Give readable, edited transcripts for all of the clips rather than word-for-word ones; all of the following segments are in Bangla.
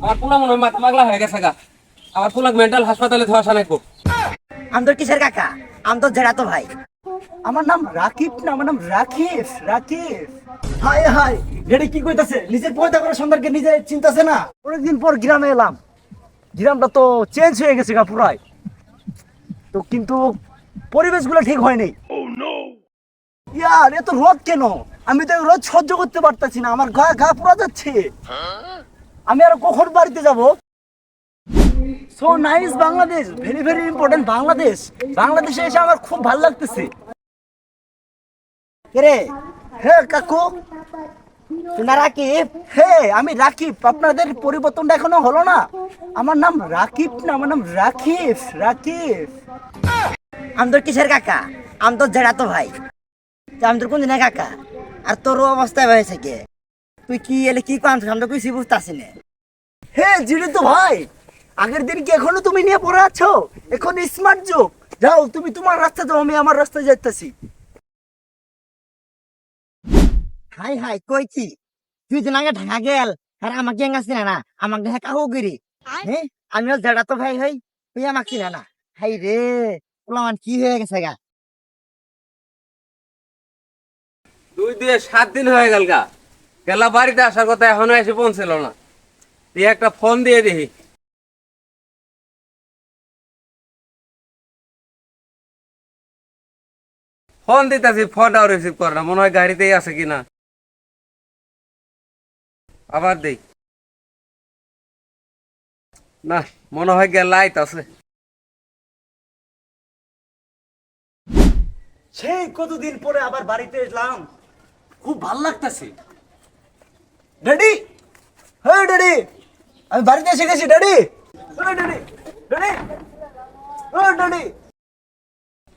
আমার পোলা মনে হয় মাথা পাগলা হয়ে গেছে গা। আমার পোলাক মেন্টাল হাসপাতালে ধোয়াশা নাকবো। আমি তোর কিসের কাকা? আমি তোর জেঠা তো ভাই। আমার নাম রাকিব না, আমার নাম রাকিব। রাকিব হায় হায়, ডেডি কি কইতাছে? নিজের পয়দা করা সন্তানকে নিজে চিন্তাছে না। অনেকদিন পর গ্রামে এলাম, গ্রামটা তো চেঞ্জ হয়ে গেছে গা পুরাই। তো কিন্তু পরিবেশগুলো ঠিক হয়নি। ইয়ার এত রোদ কেন? আমি তো রোদ সহ্য করতে পারতাছি না, আমার গা গা পুরা যাচ্ছে। আমি আর কখন বাড়িতে যাব? So nice Bangladesh, very very important Bangladesh. বাংলাদেশে এসে আমার খুব ভালো লাগতেছে। রে হে কাকু, তুই না রাকিব? হে আমি রাকিব। আপনাদের পরিবর্তনটা এখনো হলো না। আমার নাম রাকিব না, আমার নাম রাকিব। রাকিব আমি তোর কিসের কাকা? আমি তোর জেঠা তো ভাই। আমি তোর কোন দিনে কাকা? আর তোর অবস্থায় হয়েছে কে? তুই কি এলে কি কাম? আমি তো কিছু বুঝতেছি না। হে জিডি তো ভাই, আগের দিন কি এখনো তুমি নিয়ে পড়ে আছো? এখন স্মার্ট যুগ। যাও তুমি তোমার রাস্তা যাও, আমি আমার রাস্তায় যাইতেছি। হাই হাই কই কি? তুই দিন আগে ঢাকা গেল আর আমাকে চিনে না, আমাকে দেখা কাহু গিরি। হ্যাঁ আমি জেঠা তো ভাই হই, তুই আমাকে চিনে না। হাই রে, পোলামান কি হয়ে গেছে গা? 2-7 দিন হয়ে গেল গা। গেলা বাড়িতে আসার কথা এখনো এসে পৌঁছল না। তুই একটা ফোন দিয়ে দেখি। ফোন দিতেছি, ফোনটাও রিসিভ করে না। মনে হয় গাড়িতেই আছে কিনা। আবার দেই না, মনে হয় গেল লাইট আছে। সেই কতদিন পরে আবার বাড়িতে এলাম, খুব ভাল লাগতেছে। ড্যাডি, হ্যাঁ ড্যাডি, আমি বাড়িতে এসে গেছি। ড্যাডি, হ্যাঁ ড্যাডি, ড্যাডি, হ্যাঁ ড্যাডি।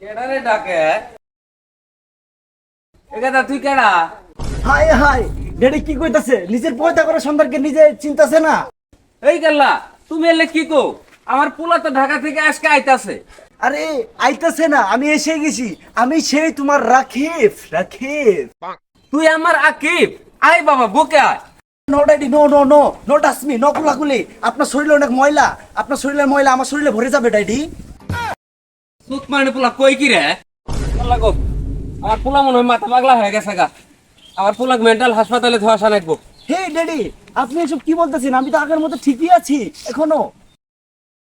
কেডা রে ডাকে? এখানে তুই কেডা? হাই হাই, ড্যাডি কি কইতাছে? নিজের পয়দা করা সন্তানকে নিজে চিন্তাছে না। এই গেল্লা, তুমি এলে কি কো? আমার পোলা তো ঢাকা থেকে আজকে আইতাছে। আরে আইতাছে না, আমি এসে গেছি। আমি সেই তোমার রাকিব। রাকিব তুই আমার আকিব? আয় বাবা, বুকে আয়। No daddy, no no no, no touch me, no কুলাকুলি। আপনার শরীরে অনেক ময়লা, আপনার শরীরের ময়লা আমার শরীরে ভরে যাবে ড্যাডি। সুত মানে পোলা কই কি রে? লাগো, আমার পোলা মনে হয় মাথা পাগলা হয়ে গেছে গা। আমার পোলাক মেন্টাল হাসপাতালে ধোয়াশা নাকবো। হে ড্যাডি, আপনি এসব কি বলতেছেন? আমি তো আগের মতো ঠিকই আছি এখনো।